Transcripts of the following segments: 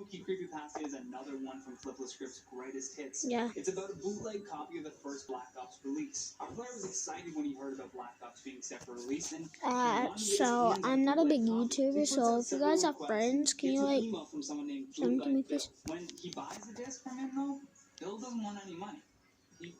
Creepypasta is another one from Flipless Script's greatest hits. Yeah. It's about a bootleg copy of the first Black Ops release. Our player was excited when he heard about Black Ops being set for release, and So I'm not a big YouTuber, so if you guys have friends, can you like send them to me, please? When he buys the disc from him, though, Bill doesn't want any money. He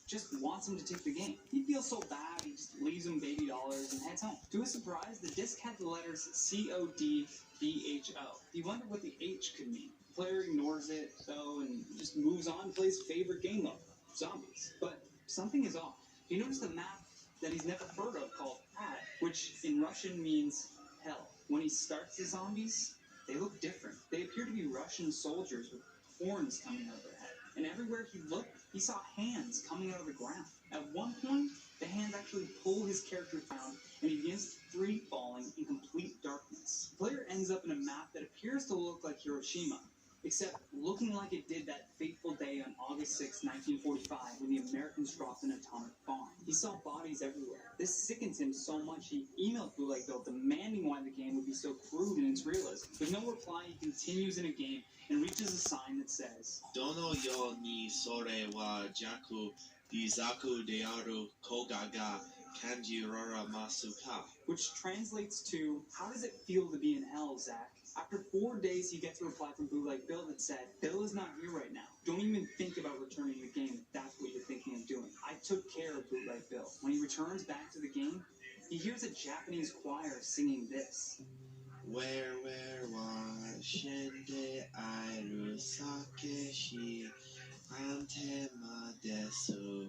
just wants him to take the game. He feels so bad, he just leaves him baby dollars and heads home. To his surprise, the disc had the letters CODBHO. He wondered what the H could mean. The player ignores it, though, and just moves on, plays favorite game mode, zombies. But something is off. He noticed a map that he's never heard of called Ad, which in Russian means hell. When he starts the zombies, they look different. They appear to be Russian soldiers with horns coming out of their head. And everywhere he looked, he saw hands coming out of the ground. At one point, the hands actually pull his character down, and he begins free falling in complete darkness. The player ends up in a map that appears to look like Hiroshima, except looking like it did that fateful day on August 6, 1945, when the Americans dropped an atomic bomb. He saw bodies everywhere. This sickens him so much he emailed Bootleg Bill demanding why the game would be so crude in its realism. With no reply, he continues in a game and reaches a sign that says, Dono yo ni sore wa jaku dizaku de aru koga ga kanji rora masuka. Which translates to, how does it feel to be in hell, Zach? After 4 days, he gets a reply from Bootleg Bill that said, Bill is not here right now. Don't even think about returning the game if that's what you're thinking of doing. I took care of Bootleg Bill. When he returns back to the game, he hears a Japanese choir singing this. Where wa shende airu sakeshi antema desu.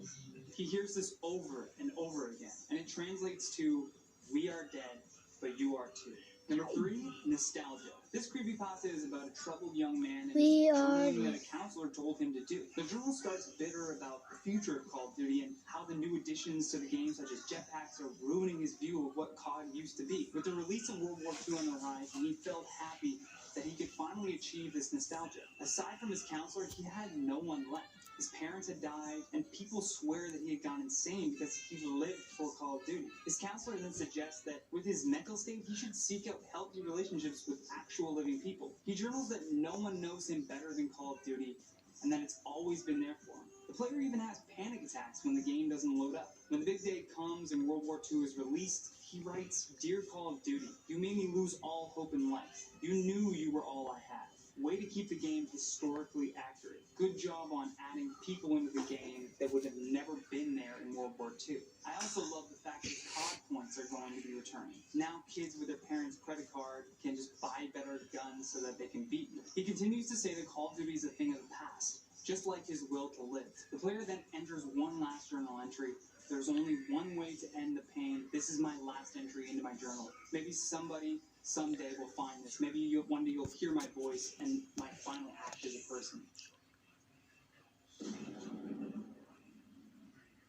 He hears this over and over again, and it translates to, we are dead, but you are too. Number 3, nostalgia. This creepypasta is about a troubled young man and something that a counselor told him to do. The journal starts bitter about the future of Call of Duty and how the new additions to the game, such as jetpacks, are ruining his view of what COD used to be. With the release of World War II on the horizon, he felt happy that he could finally achieve this nostalgia. Aside from his counselor, he had no one left. His parents had died, and people swear that he had gone insane because he lived for Call of Duty. His counselor then suggests that with his mental state, he should seek out healthy relationships with actual living people. He journals that no one knows him better than Call of Duty, and that it's always been there for him. The player even has panic attacks when the game doesn't load up. When the big day comes and World War II is released, he writes, Dear Call of Duty, you made me lose all hope in life. You knew you were all I had. Way to keep the game historically accurate. Good job on adding people into the game that would have never been there in World War II. I also love the fact that COD points are going to be returning. Now kids with their parents' credit card can just buy better guns so that they can beat you. He continues to say that Call of Duty is a thing of the past, just like his will to live. The player then enters one last journal entry. There's only one way to end the pain. This is my last entry into my journal. Maybe somebody someday will find this. Maybe one day you'll hear my voice and my final act as a person.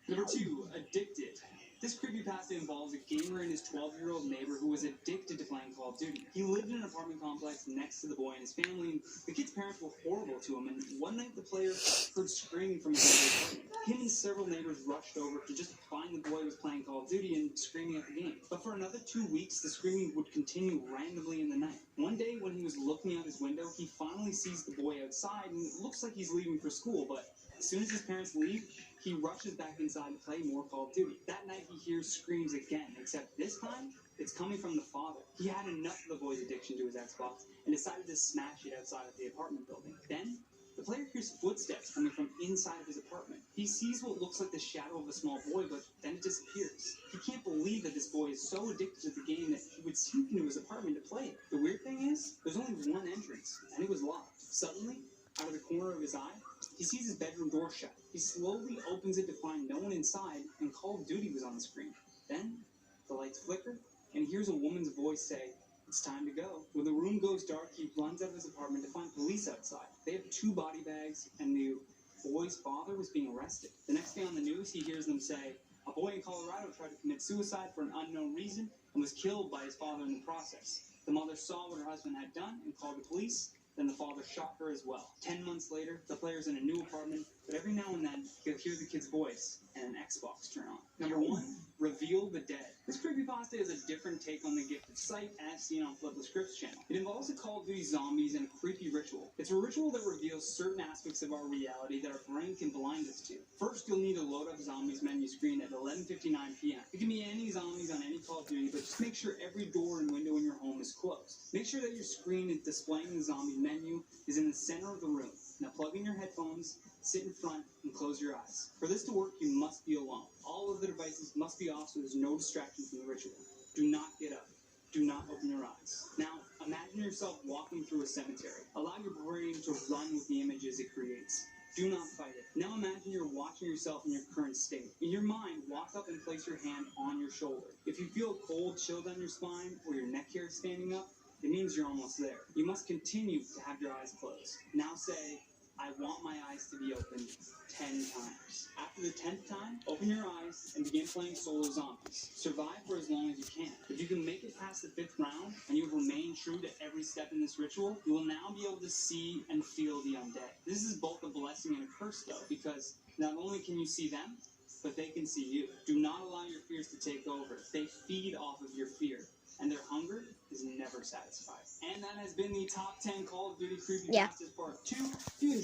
Number 2, addicted. This creepypasta involves a gamer and his 12-year-old neighbor who was addicted to playing Call of Duty. He lived in an apartment complex next to the boy and his family, and the kid's parents were horrible to him, and one night the player heard screaming from his neighbor's apartment. Him and several neighbors rushed over to just find the boy was playing Call of Duty and screaming at the game. But for another 2 weeks, the screaming would continue randomly in the night. One day, when he was looking out his window, he finally sees the boy outside, and it looks like he's leaving for school, but as soon as his parents leave, he rushes back inside to play more Call of Duty. That night, he hears screams again, except this time, it's coming from the father. He had enough of the boy's addiction to his Xbox and decided to smash it outside of the apartment building. Then, the player hears footsteps coming from inside of his apartment. He sees what looks like the shadow of a small boy, but then it disappears. He can't believe that this boy is so addicted to the game that he would sneak into his apartment to play it. The weird thing is, there's only one entrance, and it was locked. Suddenly, out of the corner of his eye, he sees his bedroom door shut. He slowly opens it to find no one inside, and Call of Duty was on the screen. Then, the lights flicker, and he hears a woman's voice say, It's time to go. When the room goes dark, he runs out of his apartment to find police outside. They have 2 body bags, and the boy's father was being arrested. The next day on the news, he hears them say, a boy in Colorado tried to commit suicide for an unknown reason and was killed by his father in the process. The mother saw what her husband had done and called the police. Then the father shot her as well. 10 months later, the player's in a new apartment, but every now and then, he'll hear the kid's voice, and an Xbox turn on. Number 1, Reveal the Dead. This creepypasta is a different take on the Gift of Sight as seen on Flip the Scripts channel. It involves a Call of Duty zombies and a creepy ritual. It's a ritual that reveals certain aspects of our reality that our brain can blind us to. First, you'll need to load up zombies menu screen at 11:59 p.m. It can be any zombies on any Call of Duty, but just make sure every door and window in your home is closed. Make sure that your screen is displaying the zombie menu is in the center of the room. Now plug in your headphones, sit in front, and close your eyes. For this to work, you must be alone. All of the devices must be off so there's no distraction from the ritual. Do not get up. Do not open your eyes. Now, imagine yourself walking through a cemetery. Allow your brain to run with the images it creates. Do not fight it. Now imagine you're watching yourself in your current state. In your mind, walk up and place your hand on your shoulder. If you feel a cold chill down your spine or your neck hair standing up, it means you're almost there. You must continue to have your eyes closed. Now say, I want my eyes to be open 10 times. After the 10th time, open your eyes and begin playing solo zombies. Survive for as long as you can. If you can make it past the 5th round and you have remained true to every step in this ritual, you will now be able to see and feel the undead. This is both a blessing and a curse though, because not only can you see them, but they can see you. Do not allow your fears to take over. They feed off of your fear, and their hunger is never satisfied. And that has been the top 10 Call of Duty Creepypastas Part 2.